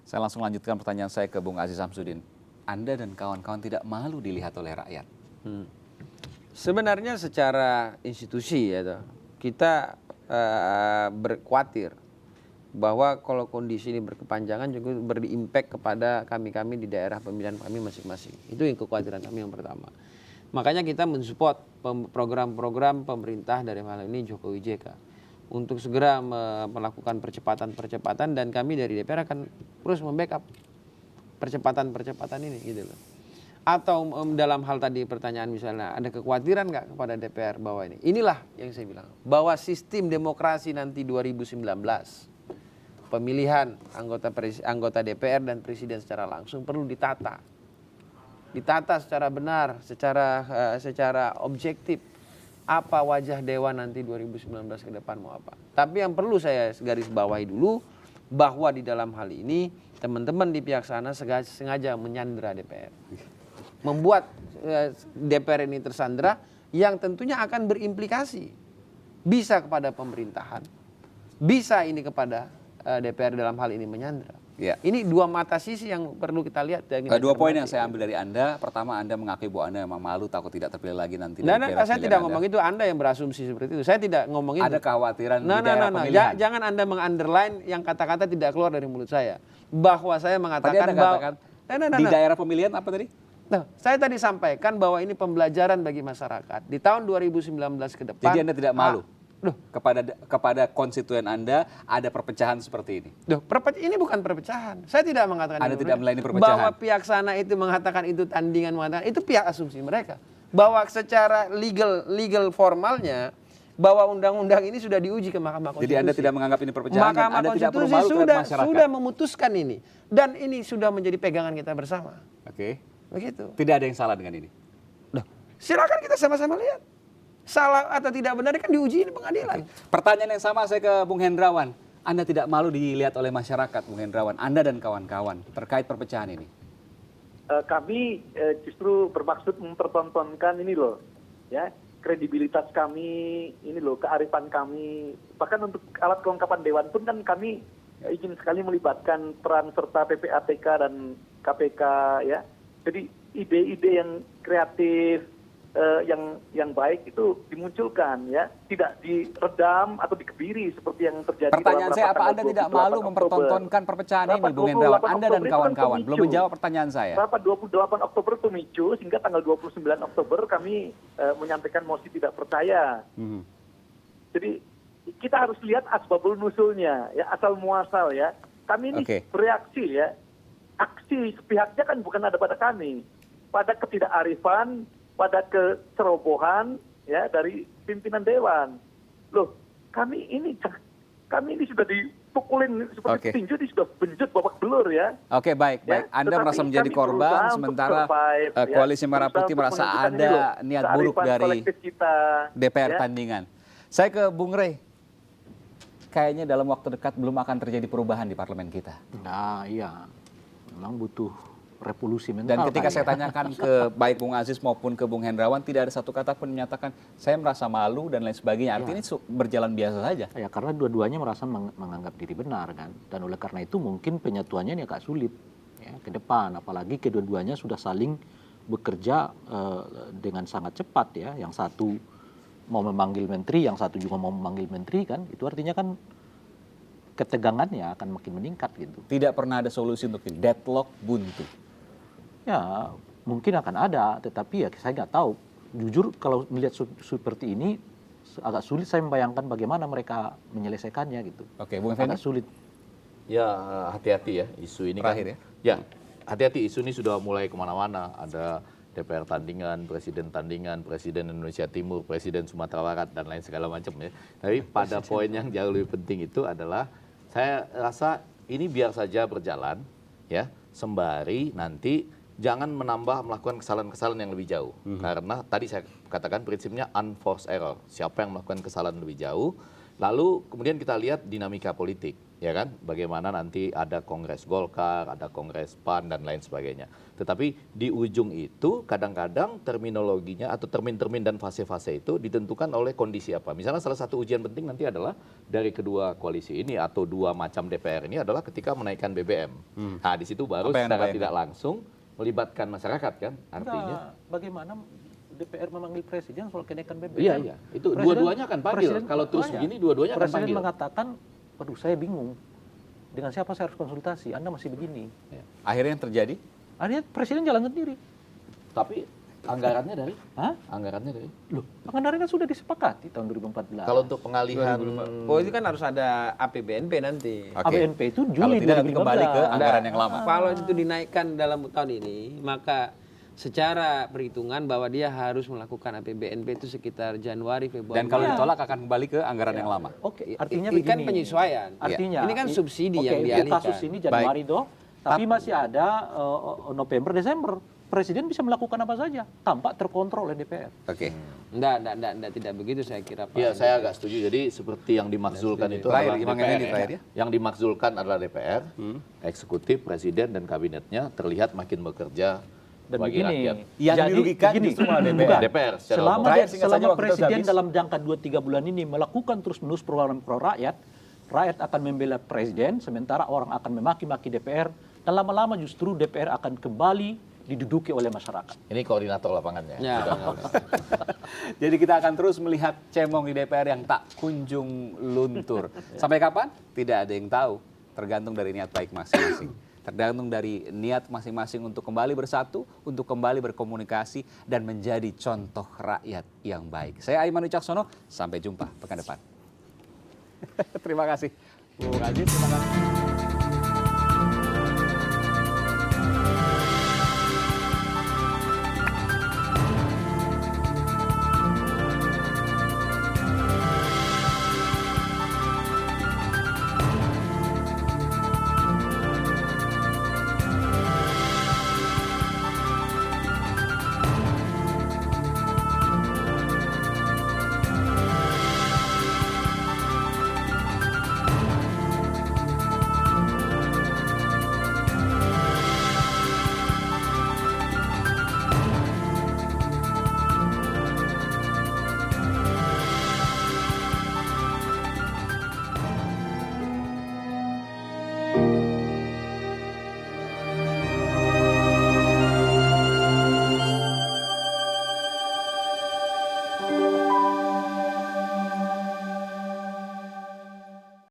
Saya langsung lanjutkan pertanyaan saya ke Bung Aziz Samsudin. Anda dan kawan-kawan tidak malu dilihat oleh rakyat? Sebenarnya secara institusi ya, kita berkhawatir bahwa kalau kondisi ini berkepanjangan juga berimpact kepada kami-kami di daerah pemilihan kami masing-masing. Itu yang kekhawatiran kami yang pertama. Makanya kita mensupport program-program pemerintah dari hal ini Jokowi JK untuk segera melakukan percepatan-percepatan, dan kami dari DPR akan terus membackup percepatan-percepatan ini gitu loh. Atau dalam hal tadi pertanyaan misalnya ada kekhawatiran nggak kepada DPR bahwa inilah yang saya bilang bahwa sistem demokrasi nanti 2019 pemilihan anggota DPR dan presiden secara langsung perlu ditata secara benar, secara objektif. Apa wajah dewan nanti 2019 ke depan mau apa. Tapi yang perlu saya garis bawahi dulu bahwa di dalam hal ini teman-teman di pihak sana sengaja menyandera DPR. Membuat DPR ini tersandera yang tentunya akan berimplikasi. Bisa kepada pemerintahan, bisa ini kepada DPR dalam hal ini menyandera. Ya. Ini dua mata sisi yang perlu kita lihat. Dua poin yang saya ambil dari Anda. Pertama, Anda mengakui bahwa Anda memang malu takut tidak terpilih lagi nanti. Saya tidak ngomong itu, Anda yang berasumsi seperti itu. Saya tidak ngomong itu. Ada kekhawatiran di daerah pemilihan. Jangan Anda meng-underline yang kata-kata tidak keluar dari mulut saya. Bahwa saya mengatakan di daerah pemilihan apa tadi? Nah, saya tadi sampaikan bahwa ini pembelajaran bagi masyarakat. Di tahun 2019 ke depan. Jadi Anda tidak malu? Kepada konstituen Anda ada perpecahan seperti ini. Ini bukan perpecahan. Saya tidak mengatakan Anda tidak melayani perpecahan. Bahwa pihak sana itu mengatakan itu tandingan, itu pihak asumsi mereka. Bahwa secara legal formalnya bahwa undang-undang ini sudah diuji ke Mahkamah Konstitusi. Jadi Anda tidak menganggap ini perpecahan? Mahkamah Anda tidak perlu Konstitusi malu terhadap masyarakat? Sudah memutuskan ini, dan ini sudah menjadi pegangan kita bersama. Oke. Begitu. Tidak ada yang salah dengan ini. Silakan kita sama-sama lihat. Salah atau tidak benar kan diuji di pengadilan. Pertanyaan yang sama saya ke Bung Hendrawan. Anda tidak malu dilihat oleh masyarakat, Bung Hendrawan, Anda dan kawan-kawan terkait perpecahan ini? Kami justru bermaksud mempertontonkan ini loh, ya, kredibilitas kami, ini loh, kearifan kami. Bahkan untuk alat kelengkapan dewan pun kan kami ingin sekali melibatkan peran serta PPATK dan KPK, ya. Jadi ide-ide yang kreatif, yang baik itu dimunculkan, ya, tidak diredam atau dikebiri seperti yang terjadi. Pertanyaan saya, apa Anda tidak malu mempertontonkan perpecahan ini, Bung Hendrawan? Anda dan kawan-kawan belum menjawab pertanyaan saya. Rapat 28 Oktober itu pemicu sehingga tanggal 29 Oktober kami menyampaikan mosi tidak percaya. Jadi kita harus lihat asbabul nusulnya, ya, asal muasal, ya. Kami ini bereaksi, ya. Aksi sepihaknya kan bukan ada pada kami, pada ketidakarifan, pada kecerobohan, ya, dari pimpinan dewan. Loh, kami ini sudah dipukulin seperti tinju, sudah benjut babak belur, ya. Oke, baik. Anda merasa menjadi korban, sementara Koalisi Merah Putih merasa ada niat buruk dari DPR tandingan. Saya ke Bung Rey. Kayaknya dalam waktu dekat belum akan terjadi perubahan di parlemen kita. Nah, iya. Memang butuh revolusi mental. Dan ketika saya tanyakan ke baik Bung Aziz maupun ke Bung Hendrawan, tidak ada satu kata pun menyatakan saya merasa malu dan lain sebagainya. Artinya ini berjalan biasa saja. Ya, karena dua-duanya merasa menganggap diri benar kan. Dan oleh karena itu mungkin penyatuannya ini agak sulit ya, ke depan. Apalagi kedua-duanya sudah saling bekerja dengan sangat cepat ya. Yang satu mau memanggil menteri, yang satu juga mau memanggil menteri kan. Itu artinya kan ketegangannya akan makin meningkat gitu. Tidak pernah ada solusi untuk ini, deadlock buntu. Ya mungkin akan ada, tetapi ya saya nggak tahu. Jujur kalau melihat seperti ini agak sulit saya membayangkan bagaimana mereka menyelesaikannya gitu. Oke, Bung Effendi? Agak sulit. Ya hati-hati ya isu ini. Terakhir kan. Ya hati-hati isu ini sudah mulai kemana-mana. Ada DPR tandingan, Presiden Indonesia Timur, Presiden Sumatera Barat dan lain segala macam ya. Tapi pada poin yang jauh lebih penting itu adalah saya rasa ini biar saja berjalan ya, sembari nanti jangan melakukan kesalahan-kesalahan yang lebih jauh. Karena tadi saya katakan prinsipnya unforced error. Siapa yang melakukan kesalahan lebih jauh Lalu kemudian kita lihat dinamika politik, ya kan? Bagaimana nanti ada Kongres Golkar, ada Kongres PAN dan lain sebagainya. Tetapi di ujung itu kadang-kadang terminologinya atau termin-termin dan fase-fase itu ditentukan oleh kondisi apa. Misalnya salah satu ujian penting nanti adalah dari kedua koalisi ini atau dua macam DPR ini adalah ketika menaikkan BBM. Nah, di situ baru secara tidak langsung melibatkan masyarakat kan? Artinya bagaimana DPR memanggil presiden soal kenaikan BBM. Iya. Itu dua-duanya akan panggil. Kalau terus begini dua-duanya akan panggil. Presiden mengatakan, waduh saya bingung. Dengan siapa saya harus konsultasi? Anda masih begini. Ya. Akhirnya yang terjadi? Akhirnya presiden jalan sendiri. Tapi anggarannya dari? Hah? Anggarannya dari? Loh, anggarannya kan sudah disepakati tahun 2014. Kalau untuk pengalihan... Oh itu kan harus ada APBNP nanti. Oke. APBNP itu Kalau Juli tidak 2015. kembali ke anggaran yang lama. Kalau itu dinaikkan dalam tahun ini, maka secara perhitungan bahwa dia harus melakukan APBNP itu sekitar Januari, Februari. Dan kalau ditolak akan kembali ke anggaran yang lama. Oke, artinya ini kan begini. penyesuaian. Artinya ini kan subsidi oke, yang dialihkan. Kasus ini Januari toh, tapi masih ada November, Desember. Presiden bisa melakukan apa saja tanpa terkontrol oleh DPR. Oke. Enggak, tidak begitu saya kira Pak. Iya, saya agak setuju. Jadi seperti yang dimakzulkan itu Terakhir, adalah Imam DPR. Effendi terakhir ya. Yang dimakzulkan adalah DPR, eksekutif, presiden dan kabinetnya terlihat makin bekerja Dan bagi begini, rakyat. Yang dirugikan justru malah DPR. DPR secara selama, umum. Terakhir, singkat saja, selama waktu kita presiden habis. dalam jangka 2-3 bulan ini melakukan terus-menerus program pro rakyat, rakyat akan membela presiden, sementara orang akan memaki-maki DPR, dan lama-lama justru DPR akan kembali diduduki oleh masyarakat. Ini koordinator lapangannya. Ya. Jadi kita akan terus melihat cemong di DPR yang tak kunjung luntur. Sampai kapan? Tidak ada yang tahu. Tergantung dari niat baik masing-masing. Tergantung dari niat masing-masing untuk kembali bersatu, untuk kembali berkomunikasi, dan menjadi contoh rakyat yang baik. Saya Aiman Wicaksono, sampai jumpa pekan depan. Terima kasih. Bung Aziz, terima kasih.